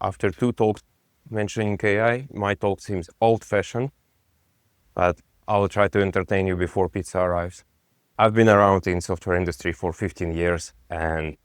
After 2 talks mentioning AI, my talk seems old-fashioned, but I will try to entertain you before pizza arrives. I've been around in software industry for 15 years, and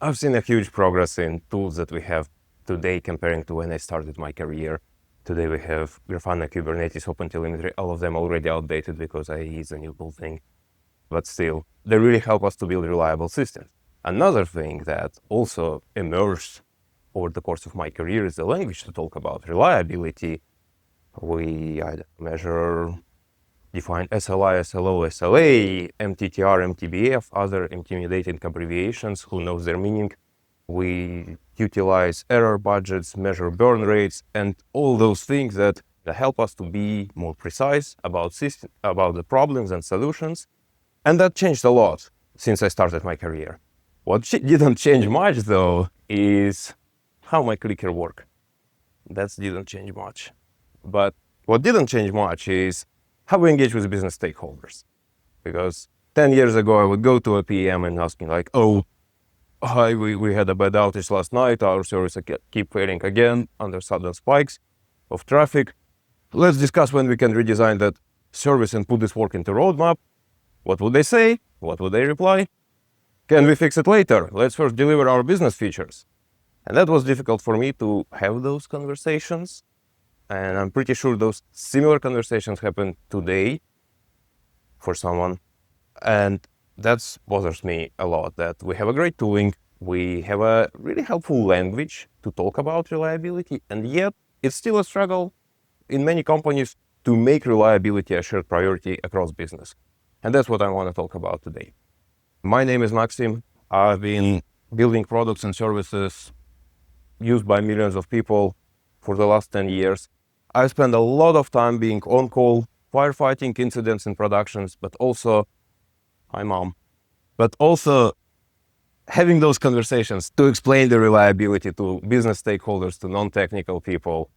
I've seen a huge progress in tools that we have today comparing to when I started my career. Today we have Grafana, Kubernetes, OpenTelemetry, all of them already outdated because AI is a new cool thing. But still, they really help us to build reliable systems. Another thing that also emerged over the course of my career is the language to talk about reliability. We define SLI, SLO, SLA, MTTR, MTBF, other intimidating abbreviations, who knows their meaning. We utilize error budgets, measure burn rates, and all those things that help us to be more precise about the problems and solutions. And that changed a lot since I started my career. What didn't change much, though, is how my clicker works. That didn't change much. But what didn't change much is how we engage with business stakeholders. Because 10 years ago, I would go to a PM and asking like, oh, hi, we had a bad outage last night. Our service keep failing again under sudden spikes of traffic. Let's discuss when we can redesign that service and put this work into roadmap. What would they say? What would they reply? Can we fix it later? Let's first deliver our business features. And that was difficult for me to have those conversations. And I'm pretty sure those similar conversations happen today for someone. And that bothers me a lot, that we have a great tooling, we have a really helpful language to talk about reliability, and yet it's still a struggle in many companies to make reliability a shared priority across business. And that's what I want to talk about today. My name is Maxim. I've been building products and services used by millions of people for the last 10 years. I spend a lot of time being on call, firefighting incidents in productions, but also having those conversations to explain the reliability to business stakeholders, to non-technical people,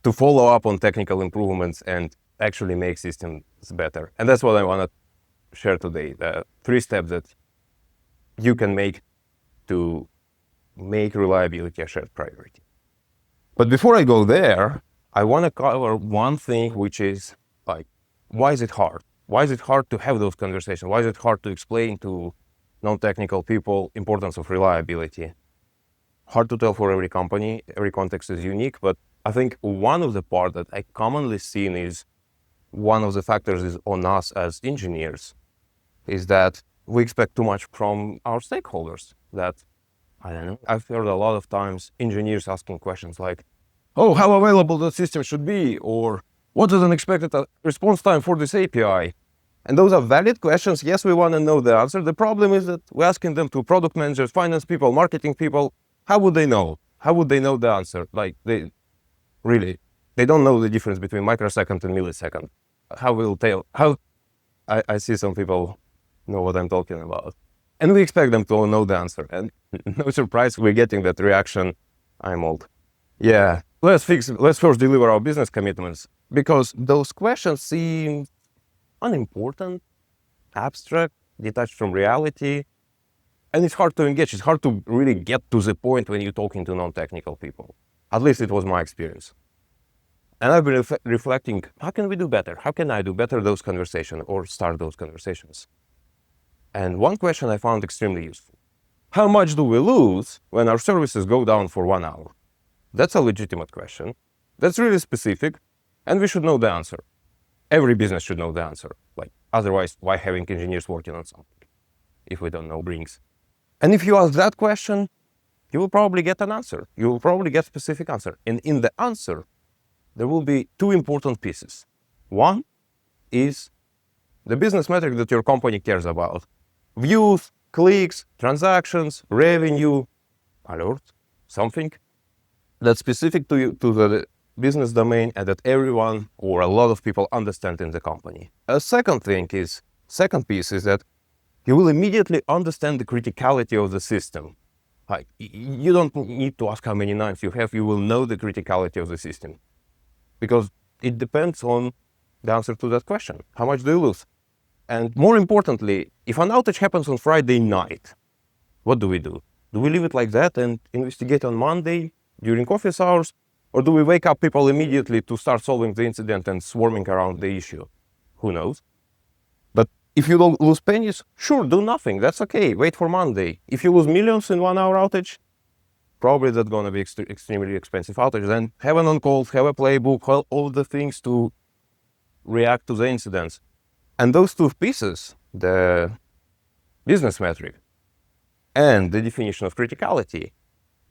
to follow up on technical improvements and actually make systems better. And that's what I want to share today, the 3 steps that you can make to make reliability a shared priority. But before I go there, I want to cover one thing, which is like, why is it hard? Why is it hard to have those conversations? Why is it hard to explain to non-technical people importance of reliability? Hard to tell for every company. Every context is unique, but I think one of the parts that I commonly seen is one of the factors is on us as engineers, is that we expect too much from our stakeholders. That, I don't know, I've heard a lot of times engineers asking questions like, oh, how available the system should be, or what is an expected response time for this API? And those are valid questions. Yes, we want to know the answer. The problem is that we're asking them to product managers, finance people, marketing people. How would they know? How would they know the answer? Like, they don't know the difference between microsecond and millisecond. I see some people know what I'm talking about. And we expect them to know the answer. And no surprise, we're getting that reaction, I'm old. Yeah, let's first deliver our business commitments, because those questions seem unimportant, abstract, detached from reality, and it's hard to engage. It's hard to really get to the point when you're talking to non-technical people. At least it was my experience. And I've been reflecting, how can we do better? How can I do better those conversations or start those conversations? And one question I found extremely useful. How much do we lose when our services go down for 1 hour? That's a legitimate question. That's really specific, and we should know the answer. Every business should know the answer. Like, otherwise, why having engineers working on something if we don't know brings? And if you ask that question, you will probably get an answer. You will probably get a specific answer. And in the answer, there will be 2 important pieces. One is the business metric that your company cares about. Views, clicks, transactions, revenue, alerts, something that's specific to the business domain and that everyone or a lot of people understand in the company. A second piece is that you will immediately understand the criticality of the system. Like, you don't need to ask how many nines you have, you will know the criticality of the system. Because it depends on the answer to that question. How much do you lose? And more importantly, if an outage happens on Friday night, what do? Do we leave it like that and investigate on Monday? during office hours? Or do we wake up people immediately to start solving the incident and swarming around the issue? Who knows? But if you lose pennies, sure, do nothing. That's okay. Wait for Monday. If you lose millions in 1 hour outage, probably that's going to be extremely expensive outage. Then have an on-call, have a playbook, all the things to react to the incidents. And those two pieces, the business metric and the definition of criticality,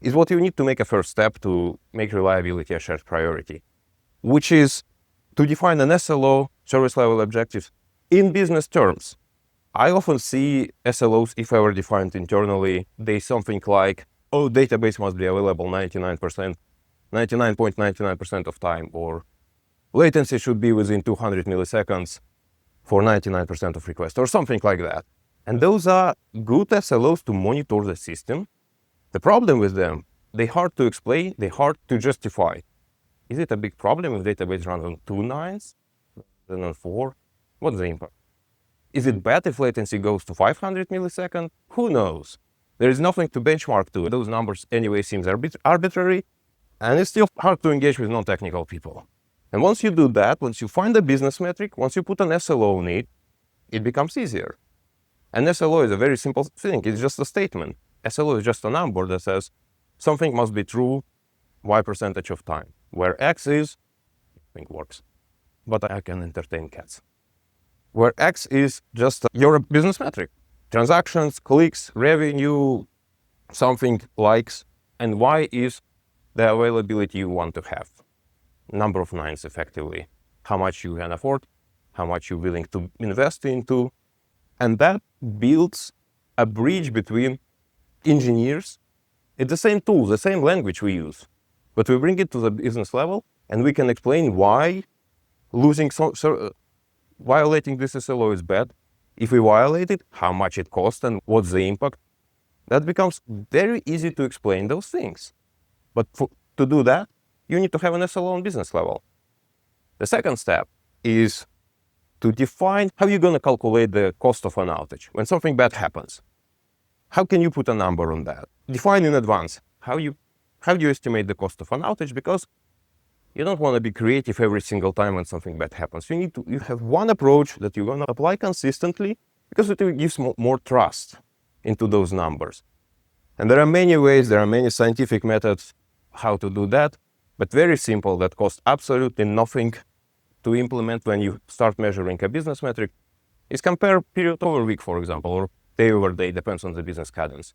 is what you need to make a first step to make reliability a shared priority, which is to define an SLO, service level objectives, in business terms. I often see SLOs, if ever defined internally, they something like, oh, database must be available 99.99% of time, or latency should be within 200 milliseconds for 99% of requests, or something like that. And those are good SLOs to monitor the system. The problem with them, they're hard to explain, they're hard to justify. Is it a big problem if database runs on 2 nines than on 4? What's the impact? Is it bad if latency goes to 500 milliseconds? Who knows? There is nothing to benchmark to. Those numbers anyway seems arbitrary, and it's still hard to engage with non-technical people. And once you do that, once you find a business metric, once you put an SLO on it, it becomes easier. An SLO is a very simple thing. It's just a statement. SLO is just a number that says something must be true Y percentage of time, where X is, I think works, but I can entertain cats. Where X is just your business metric, transactions, clicks, revenue, something likes, and Y is the availability you want to have. Number of nines effectively, how much you can afford, how much you're willing to invest into, and that builds a bridge between engineers. It's the same tool, the same language we use, but we bring it to the business level and we can explain why violating this SLO is bad. If we violate it, how much it costs and what's the impact. That becomes very easy to explain those things. But to do that, you need to have an SLO on business level. The second step is to define how you're going to calculate the cost of an outage. When something bad happens, how can you put a number on that? Define in advance how do you estimate the cost of an outage, because you don't want to be creative every single time when something bad happens. You have one approach that you're going to apply consistently, because it gives more trust into those numbers. And there are many ways, there are many scientific methods how to do that, but very simple, that costs absolutely nothing to implement when you start measuring a business metric, is compare period over week, for example, or day over day, depends on the business cadence.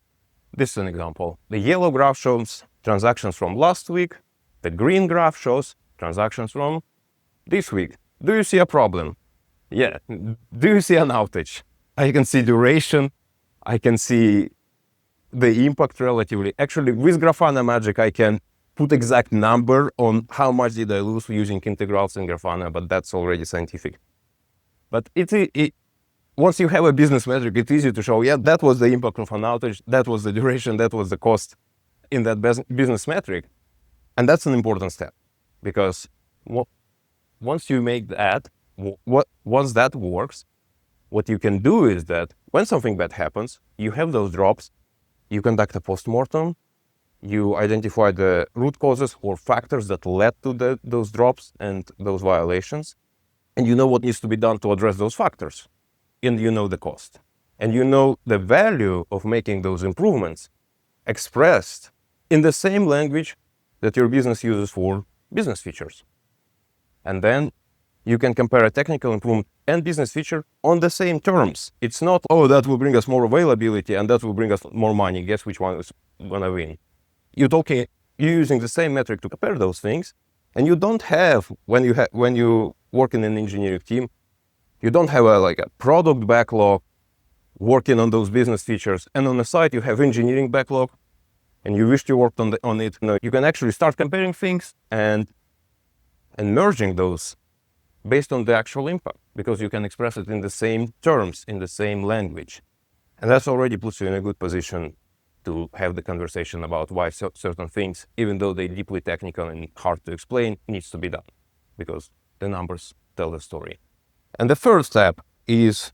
This is an example. The yellow graph shows transactions from last week. The green graph shows transactions from this week. Do you see a problem? Yeah. Do you see an outage? I can see duration. I can see the impact relatively. Actually, with Grafana Magic, I can put exact number on how much did I lose using integrals in Grafana, but that's already scientific. But once you have a business metric, it's easy to show, yeah, that was the impact of an outage, that was the duration, that was the cost in that business metric. And that's an important step, because once you make that, once that works, what you can do is that when something bad happens, you have those drops, you conduct a postmortem, you identify the root causes or factors that led to those drops and those violations, and you know what needs to be done to address those factors, and you know the cost, and you know the value of making those improvements expressed in the same language that your business uses for business features. And then you can compare a technical improvement and business feature on the same terms. It's not, oh, that will bring us more availability and that will bring us more money. Guess which one is gonna win? You're using the same metric to compare those things, and you don't have, when you work in an engineering team, you don't have a product backlog working on those business features, and on the side you have engineering backlog, and you wish you worked on it. No, you can actually start comparing things and merging those based on the actual impact, because you can express it in the same terms, in the same language. And that's already puts you in a good position to have the conversation about why certain things, even though they're deeply technical and hard to explain, needs to be done, because the numbers tell the story. And the third step is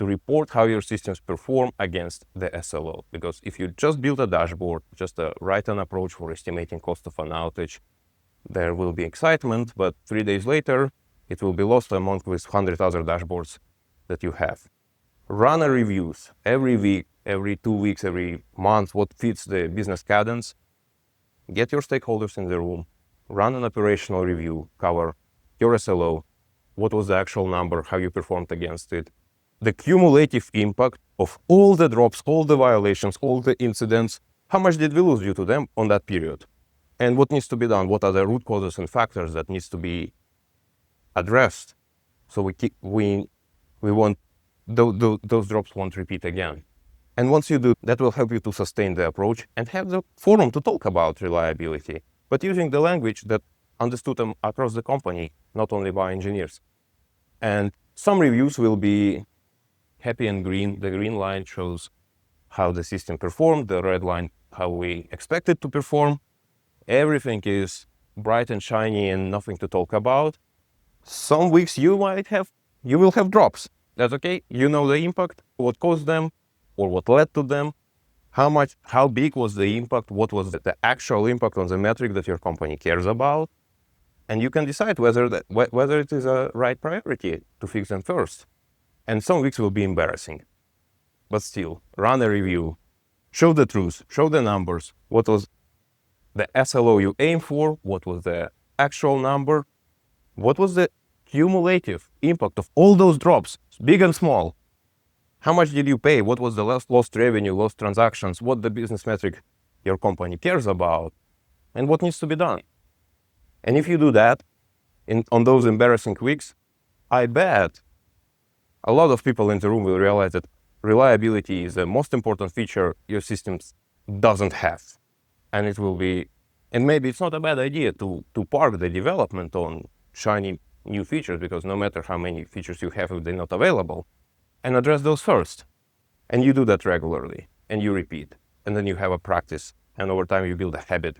to report how your systems perform against the SLO. Because if you just build a dashboard, just write an approach for estimating cost of an outage, there will be excitement, but 3 days later, it will be lost among with 100 other dashboards that you have. Run a reviews every week, every 2 weeks, every month, what fits the business cadence. Get your stakeholders in the room, run an operational review, cover your SLO, what was the actual number, how you performed against it, the cumulative impact of all the drops, all the violations, all the incidents, how much did we lose due to them on that period, and what needs to be done, what are the root causes and factors that needs to be addressed, so we want those drops won't repeat again. And once you do, that will help you to sustain the approach and have the forum to talk about reliability, but using the language that understood across the company, not only by engineers. And some reviews will be happy and green. The green line shows how the system performed, the red line how we expect it to perform. Everything is bright and shiny and nothing to talk about. Some weeks you will have drops. That's okay. You know the impact, what caused them, or what led to them, how big was the impact, what was the actual impact on the metric that your company cares about, and you can decide whether it is a right priority to fix them first. And some weeks will be embarrassing, but still, run a review, show the truth, show the numbers, what was the SLO you aim for, what was the actual number, what was the cumulative impact of all those drops, big and small. How much did you pay? What was the lost revenue, lost transactions? What the business metric your company cares about? And what needs to be done? And if you do that on those embarrassing weeks, I bet a lot of people in the room will realize that reliability is the most important feature your systems doesn't have. And maybe it's not a bad idea to park the development on shiny new features, because no matter how many features you have, if they're not available, and address those first. And you do that regularly, and you repeat, and then you have a practice, and over time you build a habit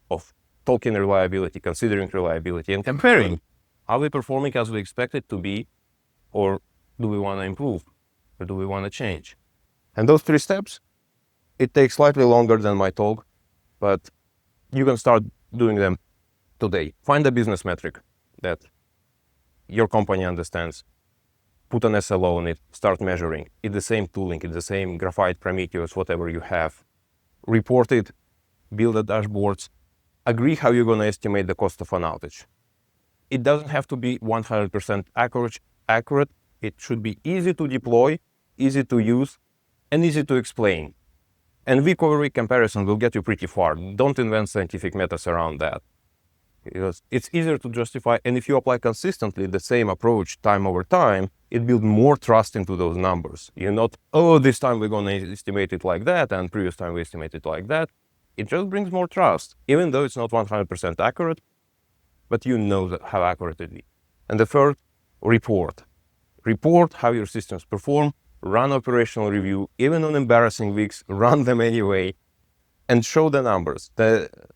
of talking reliability, considering reliability, and comparing. Are we performing as we expect it to be, or do we want to improve, or do we want to change? And those 3 steps, it takes slightly longer than my talk, but you can start doing them today. Find a business metric that your company understands. Put an SLO on it, start measuring. It's the same tooling, it's the same Graphite, Prometheus, whatever you have. Report it, build the dashboards, agree how you're going to estimate the cost of an outage. It doesn't have to be 100% accurate. It should be easy to deploy, easy to use, and easy to explain. And week-over-week comparison will get you pretty far. Don't invent scientific methods around that, because it's easier to justify. And if you apply consistently the same approach time over time, it builds more trust into those numbers. You're not, this time we're going to estimate it like that, and previous time we estimated it like that. It just brings more trust, even though it's not 100% accurate, but you know how accurate it is. And the third, report. Report how your systems perform, run operational review, even on embarrassing weeks, run them anyway, and show the numbers.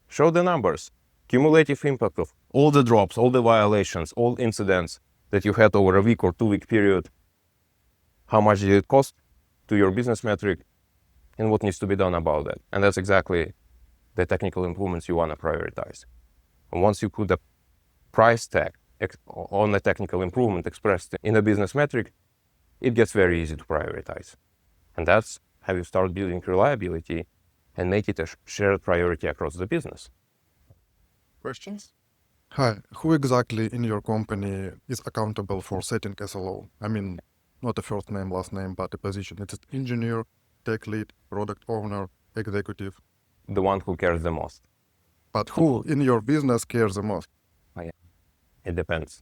Show the numbers. Cumulative impact of all the drops, all the violations, all incidents that you had over a week or 2-week period. How much did it cost to your business metric, and what needs to be done about that? And that's exactly the technical improvements you want to prioritize. And once you put the price tag on the technical improvement expressed in a business metric, it gets very easy to prioritize. And that's how you start building reliability and make it a shared priority across the business. Questions? Hi, who exactly in your company is accountable for setting SLO? I mean, not a first name, last name, but a position. It's engineer, tech lead, product owner, executive. The one who cares the most. But who in your business cares the most? It depends.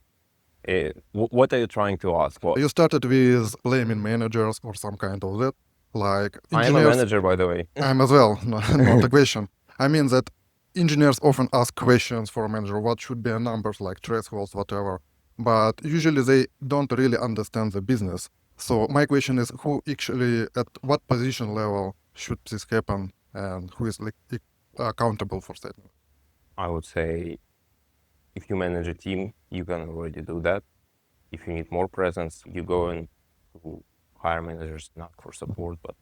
What are you trying to ask? You started with blaming managers or some kind of that, like engineers. I'm a manager, by the way. I'm as well, not a question. I mean that engineers often ask questions for a manager, what should be a numbers like thresholds, whatever, but usually they don't really understand the business. So my question is, who actually, at what position level should this happen, and who is accountable for that? I would say if you manage a team, you can already do that. If you need more presence, you go into hire managers, not for support, but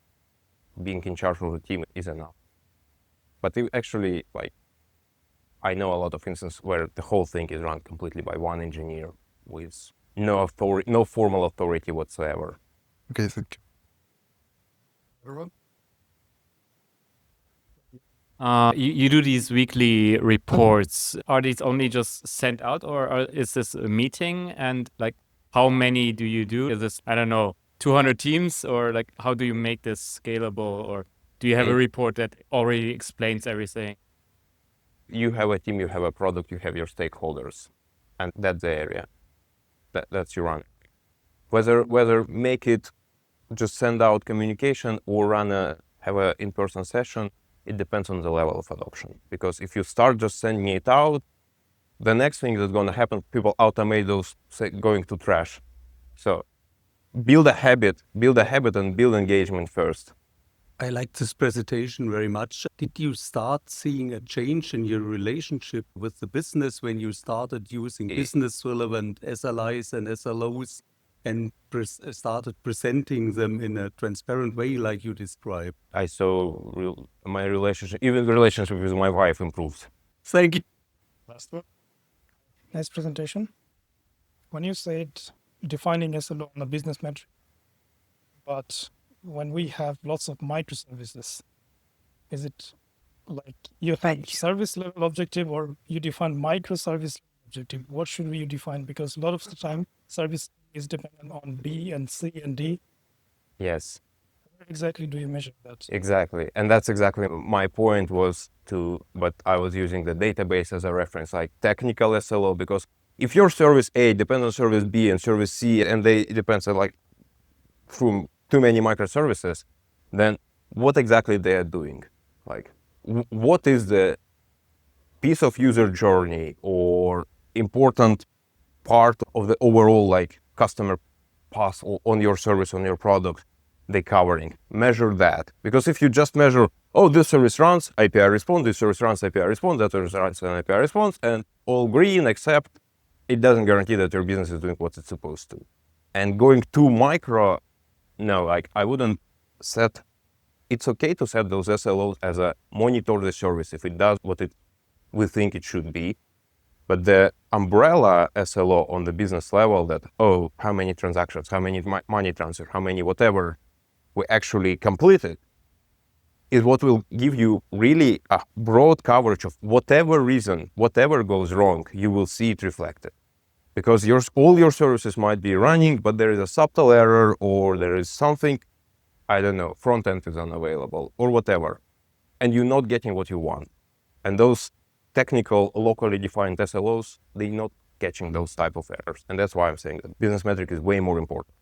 being in charge of the team is enough. But actually, like, I know a lot of instances where the whole thing is run completely by one engineer with no formal authority whatsoever. Okay, thank you. Everyone? You do these weekly reports. Are these only just sent out, or is this a meeting? And like, how many do you do? Is this, I don't know, 200 teams, or like, how do you make this scalable? Or do you have a report that already explains everything? You have a team, you have a product, you have your stakeholders, and that's the area that's you run. Whether make it just send out communication or have a in-person session, it depends on the level of adoption. Because if you start just sending it out, the next thing that's going to happen, people automate those going to trash. So build a habit and build engagement first. I like this presentation very much. Did you start seeing a change in your relationship with the business when you started using business relevant SLIs and SLOs and started presenting them in a transparent way like you described? I saw my relationship, even the relationship with my wife improved. Thank you. Last one. Nice presentation. When you said defining SLO on a business metric, but when we have lots of microservices, is it like you have service level objective or you define microservice objective? What should we define? Because a lot of the time service is dependent on B and C and D. Yes. Where exactly do you measure that? Exactly. And that's exactly my point but I was using the database as a reference, like technical SLO, because if your service A depends on service B and service C, and it depends on like through too many microservices, then what exactly they are doing? Like, what is the piece of user journey or important part of the overall like customer path on your service, on your product they covering? Measure that. Because if you just measure, oh, this service runs, API response, this service runs, API response, that service runs an API response, and all green, except it doesn't guarantee that your business is doing what it's supposed to. And going too micro, no, like I wouldn't set, it's okay to set those SLOs as a monitor the service if it does what we think it should be. But the umbrella SLO on the business level that, oh, how many transactions, how many money transfer, how many whatever we actually completed, is what will give you really a broad coverage of whatever reason, whatever goes wrong, you will see it reflected. Because all your services might be running, but there is a subtle error or there is something, I don't know, front end is unavailable or whatever, and you're not getting what you want. And those technical, locally defined SLOs, they're not catching those type of errors. And that's why I'm saying that business metric is way more important.